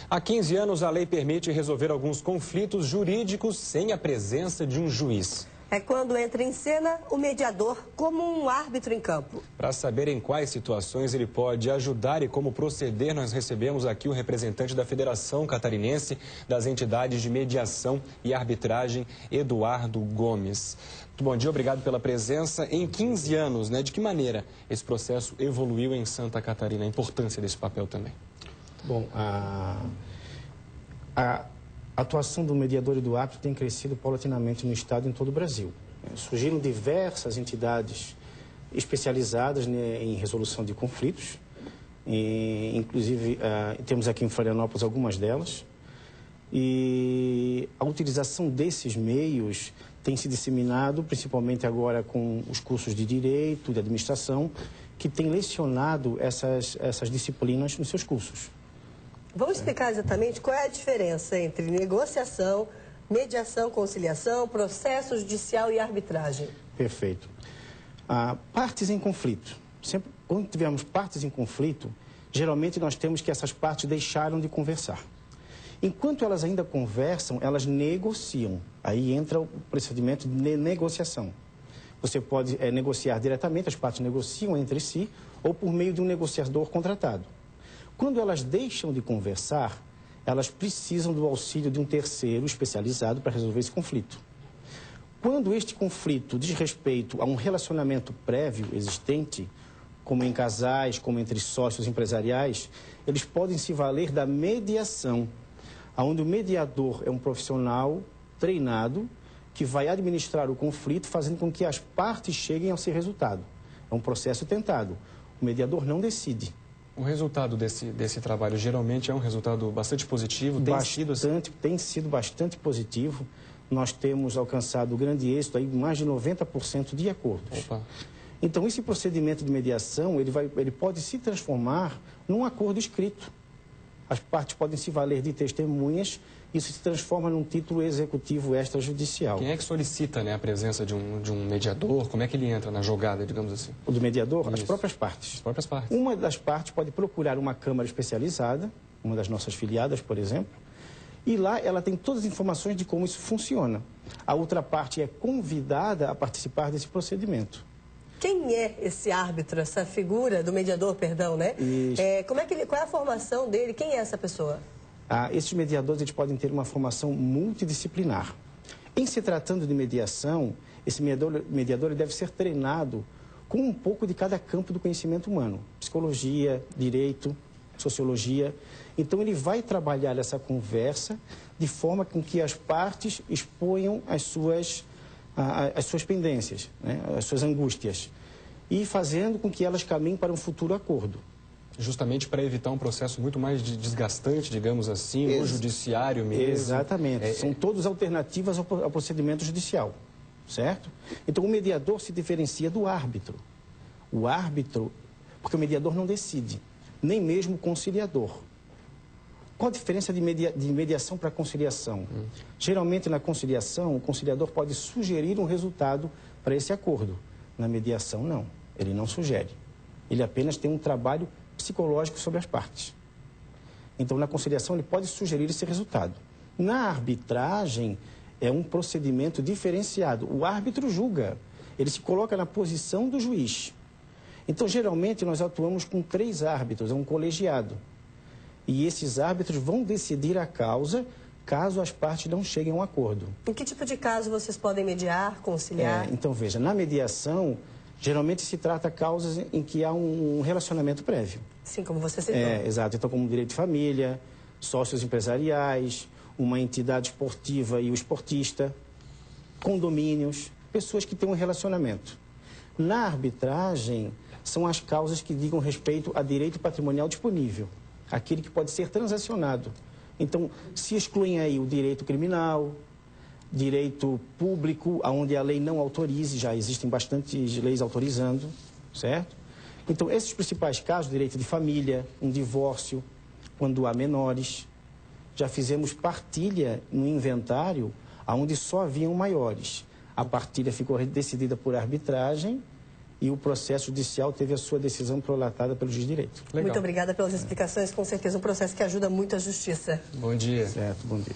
Há 15 anos, a lei permite resolver alguns conflitos jurídicos sem a presença de um juiz. É quando entra em cena o mediador como um árbitro em campo. Para saber em quais situações ele pode ajudar e como proceder, nós recebemos aqui o representante da Federação Catarinense das Entidades de Mediação e Arbitragem, Eduardo Gomes. Muito bom dia, obrigado pela presença. Em 15 anos, de que maneira esse processo evoluiu em Santa Catarina? A importância desse papel também. Bom, a atuação do mediador e do árbitro tem crescido paulatinamente no Estado e em todo o Brasil. Surgiram diversas entidades especializadas em resolução de conflitos, inclusive temos aqui em Florianópolis algumas delas, e a utilização desses meios tem se disseminado, principalmente agora com os cursos de Direito, de Administração, que têm lecionado essas disciplinas nos seus cursos. Vamos explicar exatamente qual é a diferença entre negociação, mediação, conciliação, processo judicial e arbitragem. Perfeito. Partes em conflito. Sempre, quando tivermos partes em conflito, geralmente nós temos que essas partes deixaram de conversar. Enquanto elas ainda conversam, elas negociam. Aí entra o procedimento de negociação. Você pode negociar diretamente, as partes negociam entre si, ou por meio de um negociador contratado. Quando elas deixam de conversar, elas precisam do auxílio de um terceiro especializado para resolver esse conflito. Quando este conflito diz respeito a um relacionamento prévio existente, como em casais, como entre sócios empresariais, eles podem se valer da mediação, onde o mediador é um profissional treinado que vai administrar o conflito, fazendo com que as partes cheguem ao seu resultado. É um processo tentado. O mediador não decide. O resultado desse trabalho geralmente é um resultado bastante positivo? Tem sido bastante positivo. Nós temos alcançado grande êxito, aí mais de 90% de acordos. Opa. Então, esse procedimento de mediação, ele pode se transformar num acordo escrito. As partes podem se valer de testemunhas, isso se transforma num título executivo extrajudicial. Quem é que solicita a presença de um mediador? Como é que ele entra na jogada, digamos assim? O do mediador? Isso. As próprias partes. As próprias partes. Uma das partes pode procurar uma câmara especializada, uma das nossas filiadas, por exemplo, e lá ela tem todas as informações de como isso funciona. A outra parte é convidada a participar desse procedimento. Quem é esse árbitro, essa figura do mediador, perdão, né? Qual é a formação dele? Quem é essa pessoa? Esses mediadores eles podem ter uma formação multidisciplinar. Em se tratando de mediação, esse mediador ele deve ser treinado com um pouco de cada campo do conhecimento humano. Psicologia, direito, sociologia. Então, ele vai trabalhar essa conversa de forma com que as partes exponham as suas pendências, as suas angústias, e fazendo com que elas caminhem para um futuro acordo. Justamente para evitar um processo muito mais desgastante, digamos assim, no judiciário mesmo. Exatamente. São todas alternativas ao procedimento judicial, certo? Então, o mediador se diferencia do árbitro. O árbitro, porque o mediador não decide, nem mesmo o conciliador. Qual a diferença de mediação para conciliação? Geralmente, na conciliação, o conciliador pode sugerir um resultado para esse acordo. Na mediação, não. Ele não sugere. Ele apenas tem um trabalho psicológico sobre as partes. Então, na conciliação, ele pode sugerir esse resultado. Na arbitragem, é um procedimento diferenciado. O árbitro julga. Ele se coloca na posição do juiz. Então, geralmente, nós atuamos com 3 árbitros, é um colegiado. E esses árbitros vão decidir a causa caso as partes não cheguem a um acordo. Em que tipo de caso vocês podem mediar, conciliar? Então, veja, na mediação, geralmente se trata causas em que há um relacionamento prévio. Sim, como você citou. Exato. Então, como direito de família, sócios empresariais, uma entidade esportiva e o esportista, condomínios, pessoas que têm um relacionamento. Na arbitragem, são as causas que digam respeito a direito patrimonial disponível, aquele que pode ser transacionado. Então, se excluem aí o direito criminal, direito público, onde a lei não autorize, já existem bastantes leis autorizando, certo? Então, esses principais casos, direito de família, um divórcio, quando há menores, já fizemos partilha no inventário, onde só haviam maiores. A partilha ficou decidida por arbitragem e o processo judicial teve a sua decisão prolatada pelo juiz de direito. Muito obrigada pelas explicações, com certeza um processo que ajuda muito a justiça. Bom dia. Certo, bom dia.